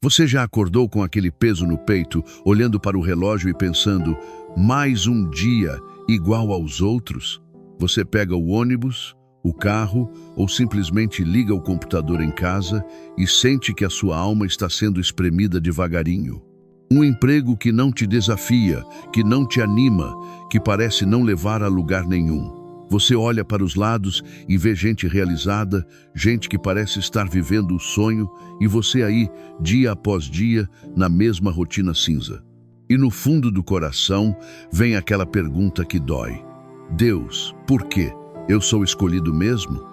Você já acordou com aquele peso no peito, olhando para o relógio e pensando, mais um dia igual aos outros? Você pega o ônibus, o carro ou simplesmente liga o computador em casa e sente que a sua alma está sendo espremida devagarinho. Um emprego que não te desafia, que não te anima, que parece não levar a lugar nenhum. Você olha para os lados e vê gente realizada, gente que parece estar vivendo o sonho, e você aí, dia após dia, na mesma rotina cinza. E no fundo do coração vem aquela pergunta que dói. Deus, por quê? Eu sou escolhido mesmo?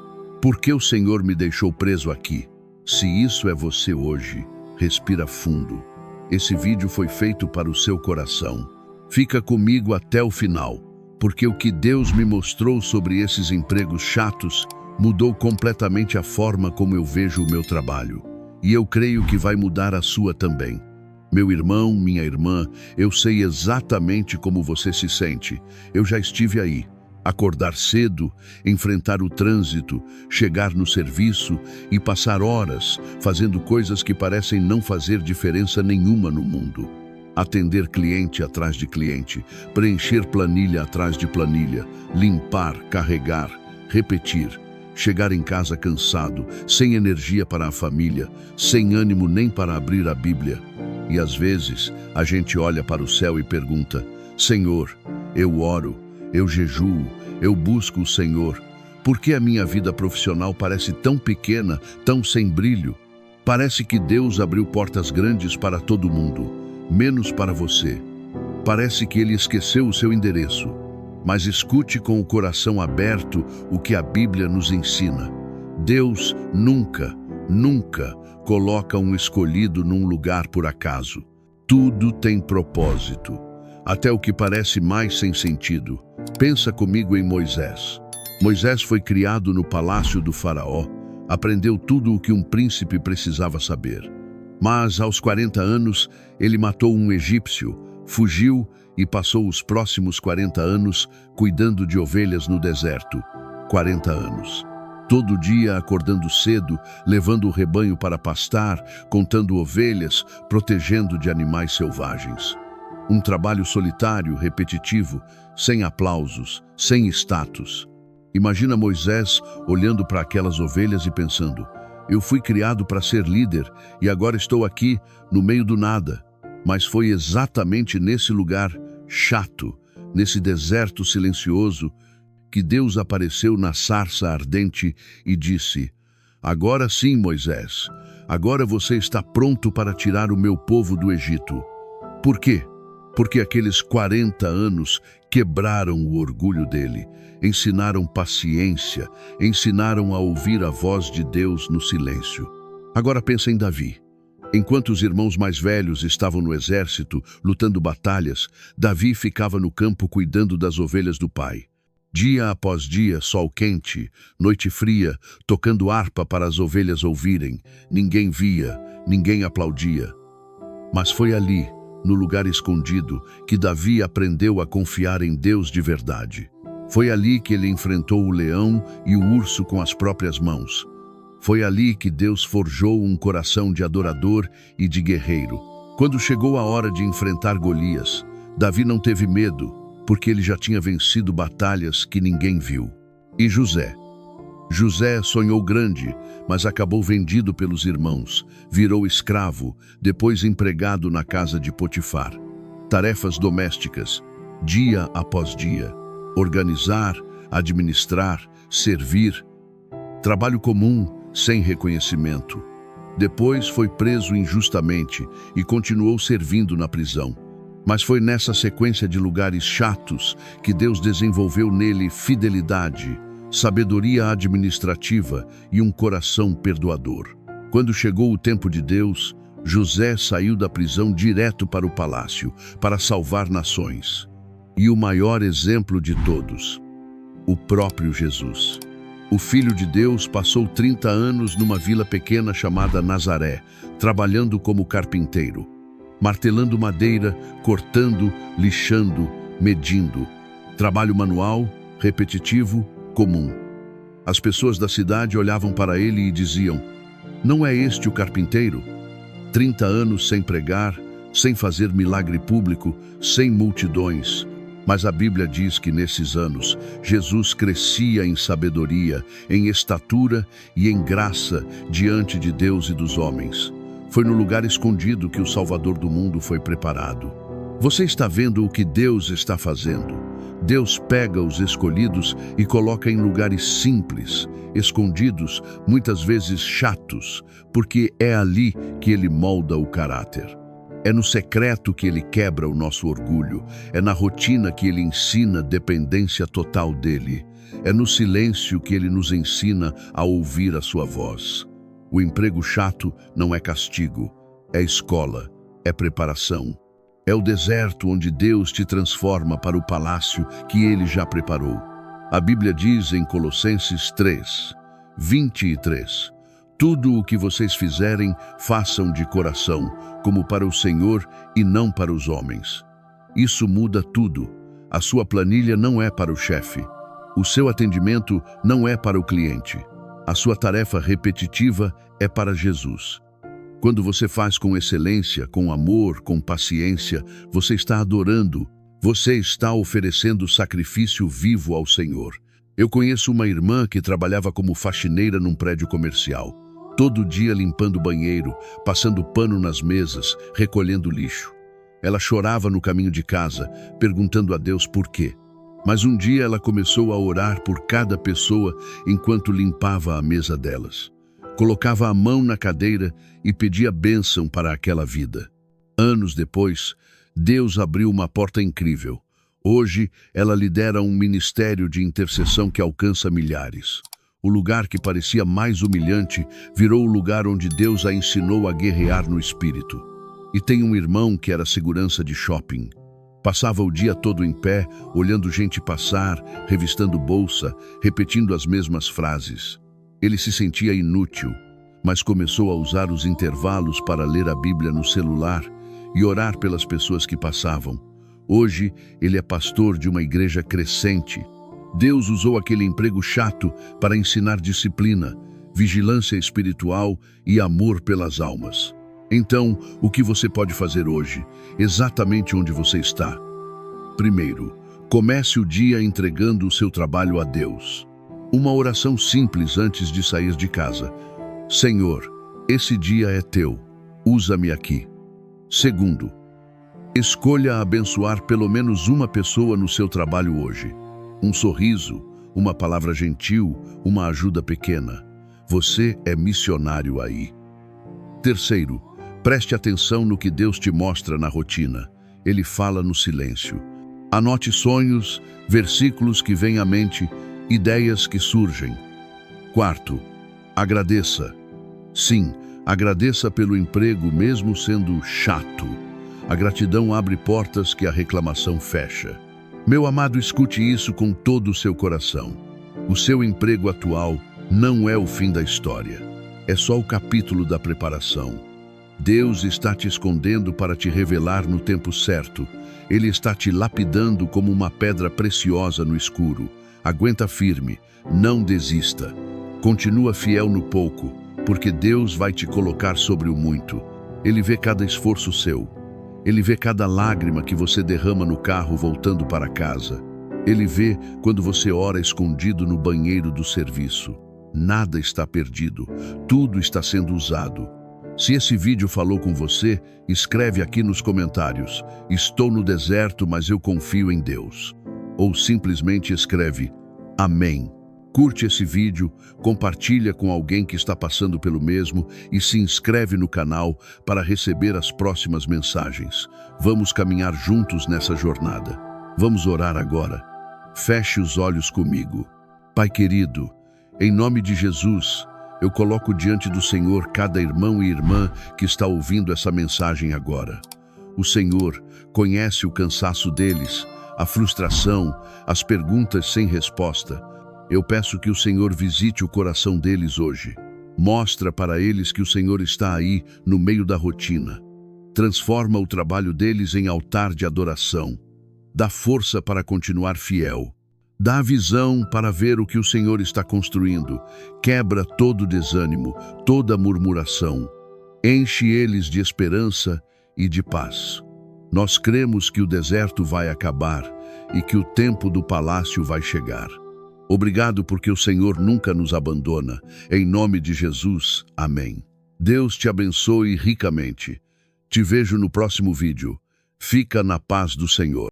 Por que o Senhor me deixou preso aqui? Se isso é você hoje, respira fundo. Esse vídeo foi feito para o seu coração. Fica comigo até o final, porque o que Deus me mostrou sobre esses empregos chatos mudou completamente a forma como eu vejo o meu trabalho. E eu creio que vai mudar a sua também. Meu irmão, minha irmã, eu sei exatamente como você se sente. Eu já estive aí. Acordar cedo, enfrentar o trânsito, chegar no serviço e passar horas fazendo coisas que parecem não fazer diferença nenhuma no mundo. Atender cliente atrás de cliente, preencher planilha atrás de planilha, limpar, carregar, repetir, chegar em casa cansado, sem energia para a família, sem ânimo nem para abrir a Bíblia. E às vezes a gente olha para o céu e pergunta, Senhor, eu oro, eu jejuo, eu busco o Senhor. Por que a minha vida profissional parece tão pequena, tão sem brilho? Parece que Deus abriu portas grandes para todo mundo, menos para você. Parece que Ele esqueceu o seu endereço. Mas escute com o coração aberto o que a Bíblia nos ensina. Deus nunca, nunca coloca um escolhido num lugar por acaso. Tudo tem propósito, até o que parece mais sem sentido. Pensa comigo em Moisés. Moisés foi criado no palácio do faraó, aprendeu tudo o que um príncipe precisava saber. Mas, aos 40 anos, ele matou um egípcio, fugiu e passou os próximos 40 anos cuidando de ovelhas no deserto. 40 anos. Todo dia acordando cedo, levando o rebanho para pastar, contando ovelhas, protegendo de animais selvagens. Um trabalho solitário, repetitivo, sem aplausos, sem status. Imagina Moisés olhando para aquelas ovelhas e pensando, eu fui criado para ser líder e agora estou aqui, no meio do nada. Mas foi exatamente nesse lugar chato, nesse deserto silencioso, que Deus apareceu na sarça ardente e disse, agora sim, Moisés, agora você está pronto para tirar o meu povo do Egito. Por quê? Porque aqueles 40 anos quebraram o orgulho dele, ensinaram paciência, ensinaram a ouvir a voz de Deus no silêncio. Agora pensa em Davi. Enquanto os irmãos mais velhos estavam no exército, lutando batalhas, Davi ficava no campo cuidando das ovelhas do pai. Dia após dia, sol quente, noite fria, tocando harpa para as ovelhas ouvirem. Ninguém via, ninguém aplaudia. Mas foi ali, no lugar escondido, que Davi aprendeu a confiar em Deus de verdade. Foi ali que ele enfrentou o leão e o urso com as próprias mãos. Foi ali que Deus forjou um coração de adorador e de guerreiro. Quando chegou a hora de enfrentar Golias, Davi não teve medo, porque ele já tinha vencido batalhas que ninguém viu. E José? José sonhou grande, mas acabou vendido pelos irmãos, virou escravo, depois empregado na casa de Potifar. Tarefas domésticas, dia após dia. Organizar, administrar, servir. Trabalho comum, sem reconhecimento. Depois foi preso injustamente e continuou servindo na prisão. Mas foi nessa sequência de lugares chatos que Deus desenvolveu nele fidelidade, sabedoria administrativa e um coração perdoador. Quando chegou o tempo de Deus, José saiu da prisão direto para o palácio, para salvar nações. E o maior exemplo de todos, o próprio Jesus. O Filho de Deus passou 30 anos numa vila pequena chamada Nazaré, trabalhando como carpinteiro, martelando madeira, cortando, lixando, medindo. Trabalho manual, repetitivo, comum. As pessoas da cidade olhavam para ele e diziam, não é este o carpinteiro? 30 anos sem pregar, sem fazer milagre público, sem multidões. Mas a Bíblia diz que nesses anos, Jesus crescia em sabedoria, em estatura e em graça diante de Deus e dos homens. Foi no lugar escondido que o Salvador do mundo foi preparado. Você está vendo o que Deus está fazendo? Deus pega os escolhidos e coloca em lugares simples, escondidos, muitas vezes chatos, porque é ali que Ele molda o caráter. É no secreto que Ele quebra o nosso orgulho, é na rotina que Ele ensina dependência total dEle, é no silêncio que Ele nos ensina a ouvir a sua voz. O emprego chato não é castigo, é escola, é preparação. É o deserto onde Deus te transforma para o palácio que Ele já preparou. A Bíblia diz em Colossenses 3, 23, tudo o que vocês fizerem, façam de coração, como para o Senhor e não para os homens. Isso muda tudo. A sua planilha não é para o chefe. O seu atendimento não é para o cliente. A sua tarefa repetitiva é para Jesus. Quando você faz com excelência, com amor, com paciência, você está adorando, você está oferecendo sacrifício vivo ao Senhor. Eu conheço uma irmã que trabalhava como faxineira num prédio comercial, todo dia limpando o banheiro, passando pano nas mesas, recolhendo lixo. Ela chorava no caminho de casa, perguntando a Deus por quê. Mas um dia ela começou a orar por cada pessoa enquanto limpava a mesa delas. Colocava a mão na cadeira e pedia bênção para aquela vida. Anos depois, Deus abriu uma porta incrível. Hoje, ela lidera um ministério de intercessão que alcança milhares. O lugar que parecia mais humilhante virou o lugar onde Deus a ensinou a guerrear no espírito. E tem um irmão que era segurança de shopping. Passava o dia todo em pé, olhando gente passar, revistando bolsa, repetindo as mesmas frases. Ele se sentia inútil, mas começou a usar os intervalos para ler a Bíblia no celular e orar pelas pessoas que passavam. Hoje, ele é pastor de uma igreja crescente. Deus usou aquele emprego chato para ensinar disciplina, vigilância espiritual e amor pelas almas. Então, o que você pode fazer hoje, exatamente onde você está? Primeiro, comece o dia entregando o seu trabalho a Deus. Uma oração simples antes de sair de casa. Senhor, esse dia é teu, usa-me aqui. Segundo, escolha abençoar pelo menos uma pessoa no seu trabalho hoje. Um sorriso, uma palavra gentil, uma ajuda pequena. Você é missionário aí. Terceiro, preste atenção no que Deus te mostra na rotina. Ele fala no silêncio. Anote sonhos, versículos que vêm à mente, ideias que surgem. Quarto, agradeça. Sim, agradeça pelo emprego mesmo sendo chato. A gratidão abre portas que a reclamação fecha. Meu amado, escute isso com todo o seu coração. O seu emprego atual não é o fim da história. É só o capítulo da preparação. Deus está te escondendo para te revelar no tempo certo. Ele está te lapidando como uma pedra preciosa no escuro. Aguenta firme, não desista. Continua fiel no pouco, porque Deus vai te colocar sobre o muito. Ele vê cada esforço seu. Ele vê cada lágrima que você derrama no carro voltando para casa. Ele vê quando você ora escondido no banheiro do serviço. Nada está perdido, tudo está sendo usado. Se esse vídeo falou com você, escreve aqui nos comentários: estou no deserto, mas eu confio em Deus. Ou simplesmente escreve: Amém. Curte esse vídeo, compartilha com alguém que está passando pelo mesmo e se inscreve no canal para receber as próximas mensagens. Vamos caminhar juntos nessa jornada. Vamos orar agora. Feche os olhos comigo. Pai querido, em nome de Jesus, eu coloco diante do Senhor cada irmão e irmã que está ouvindo essa mensagem agora. O Senhor conhece o cansaço deles, a frustração, as perguntas sem resposta. Eu peço que o Senhor visite o coração deles hoje. Mostra para eles que o Senhor está aí no meio da rotina. Transforma o trabalho deles em altar de adoração. Dá força para continuar fiel. Dá a visão para ver o que o Senhor está construindo. Quebra todo desânimo, toda murmuração. Enche eles de esperança e de paz. Nós cremos que o deserto vai acabar e que o tempo do palácio vai chegar. Obrigado porque o Senhor nunca nos abandona. Em nome de Jesus, amém. Deus te abençoe ricamente. Te vejo no próximo vídeo. Fica na paz do Senhor.